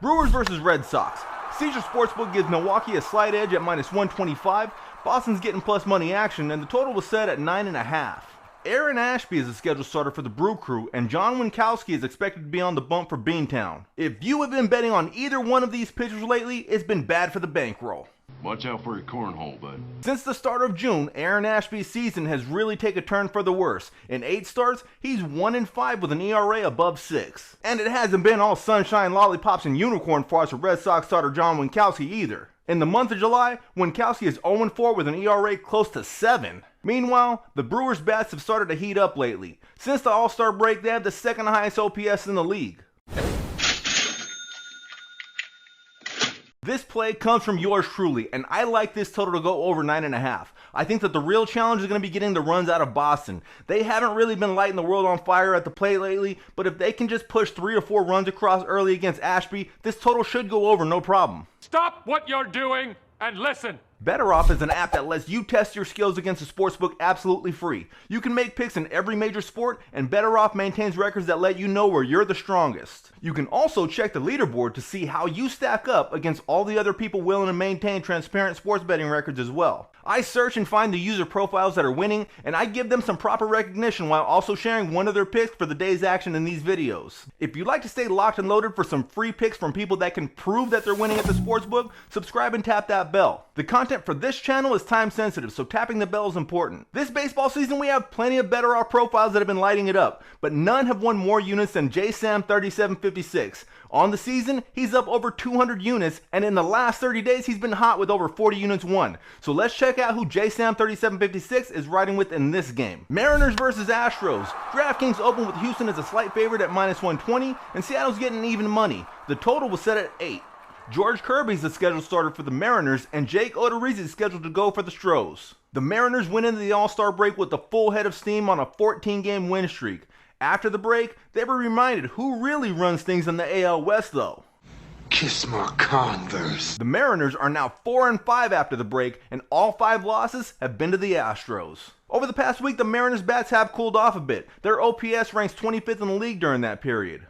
Brewers versus Red Sox. Caesars Sportsbook gives Milwaukee a slight edge at -125. Boston's getting plus money action, and the total was set at 9.5. Aaron Ashby is the scheduled starter for the Brew Crew, and John Winkowski is expected to be on the bump for Beantown. If you have been betting on either one of these pitchers lately, it's been bad for the bankroll. Watch out for your cornhole, bud. Since the start of June, Aaron Ashby's season has really taken a turn for the worse. In 8 starts, he's 1-5 with an ERA above 6. And it hasn't been all sunshine, lollipops, and unicorn frost for Red Sox starter John Winkowski either. In the month of July, Winkowski is 0-4 with an ERA close to 7. Meanwhile, the Brewers' bats have started to heat up lately. Since the All-Star break, they have the second highest OPS in the league. This play comes from yours truly, and I like this total to go over 9.5. I think that the real challenge is going to be getting the runs out of Boston. They haven't really been lighting the world on fire at the plate lately, but if they can just push 3 or 4 runs across early against Ashby, this total should go over no problem. Stop what you're doing and listen. BettorOff is an app that lets you test your skills against a sportsbook absolutely free. You can make picks in every major sport, and BettorOff maintains records that let you know where you're the strongest. You can also check the leaderboard to see how you stack up against all the other people willing to maintain transparent sports betting records as well. I search and find the user profiles that are winning, and I give them some proper recognition while also sharing one of their picks for the day's action in these videos. If you'd like to stay locked and loaded for some free picks from people that can prove that they're winning at the sportsbook, subscribe and tap that bell. The content for this channel is time sensitive, so tapping the bell is important. This baseball season we have plenty of BettorOff profiles that have been lighting it up, but none have won more units than JSam3756. On the season, he's up over 200 units, and in the last 30 days, he's been hot with over 40 units won. So let's check out who JSam3756 is riding with in this game. Mariners versus Astros. DraftKings opened with Houston as a slight favorite at -120, and Seattle's getting even money. The total was set at 8. George Kirby's the scheduled starter for the Mariners, and Jake Odorizzi is scheduled to go for the Stros. The Mariners went into the All-Star break with a full head of steam on a 14-game win streak. After the break, they were reminded who really runs things in the AL West though. Kiss my Converse. The Mariners are now 4-5 after the break, and all 5 losses have been to the Astros. Over the past week, the Mariners' bats have cooled off a bit. Their OPS ranks 25th in the league during that period.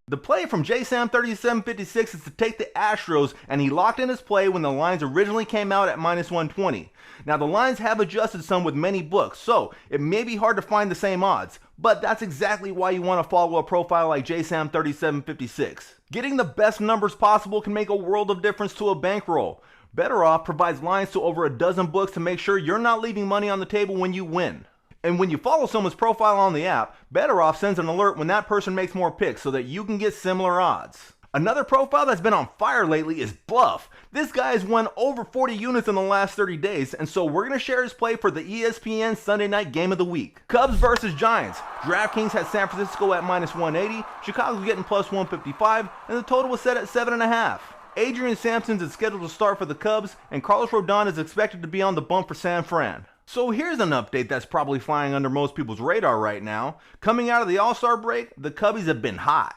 The play from JSam3756 is to take the Astros, and he locked in his play when the lines originally came out at -120. Now the lines have adjusted some with many books, so it may be hard to find the same odds, but that's exactly why you want to follow a profile like JSam3756. Getting the best numbers possible can make a world of difference to a bankroll. BettorOff provides lines to over a dozen books to make sure you're not leaving money on the table when you win. And when you follow someone's profile on the app, BettorOff sends an alert when that person makes more picks so that you can get similar odds. Another profile that's been on fire lately is Bluff. This guy has won over 40 units in the last 30 days, and so we're going to share his play for the ESPN Sunday night game of the week. Cubs versus Giants. DraftKings has San Francisco at -180, Chicago's getting +155, and the total was set at 7.5. Adrian Sampson is scheduled to start for the Cubs, and Carlos Rodon is expected to be on the bump for San Fran. So here's an update that's probably flying under most people's radar right now. Coming out of the All-Star break, the Cubbies have been hot.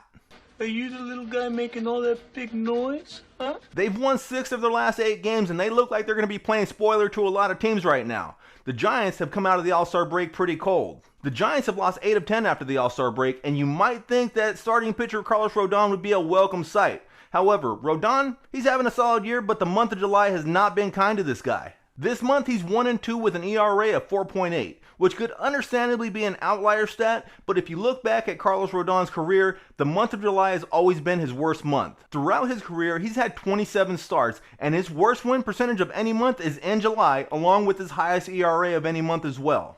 Are you the little guy making all that big noise, huh? They've won 6 of their last 8 games, and they look like they're going to be playing spoiler to a lot of teams right now. The Giants have come out of the All-Star break pretty cold. The Giants have lost 8 of 10 after the All-Star break, and you might think that starting pitcher Carlos Rodon would be a welcome sight. However, Rodon, he's having a solid year, but the month of July has not been kind to this guy. This month he's 1-2 with an ERA of 4.8, which could understandably be an outlier stat, but if you look back at Carlos Rodon's career, the month of July has always been his worst month. Throughout his career, he's had 27 starts, and his worst win percentage of any month is in July, along with his highest ERA of any month as well.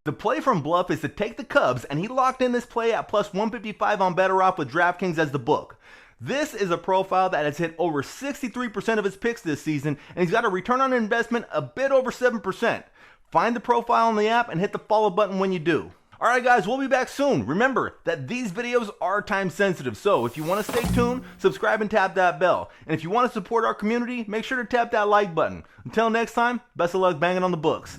The play from Bluff is to take the Cubs, and he locked in this play at +155 on BettorOff with DraftKings as the book. This is a profile that has hit over 63% of his picks this season, and he's got a return on investment a bit over 7%. Find the profile on the app and hit the follow button when you do. Alright guys, we'll be back soon. Remember that these videos are time sensitive, so if you want to stay tuned, subscribe and tap that bell. And if you want to support our community, make sure to tap that like button. Until next time, best of luck banging on the books.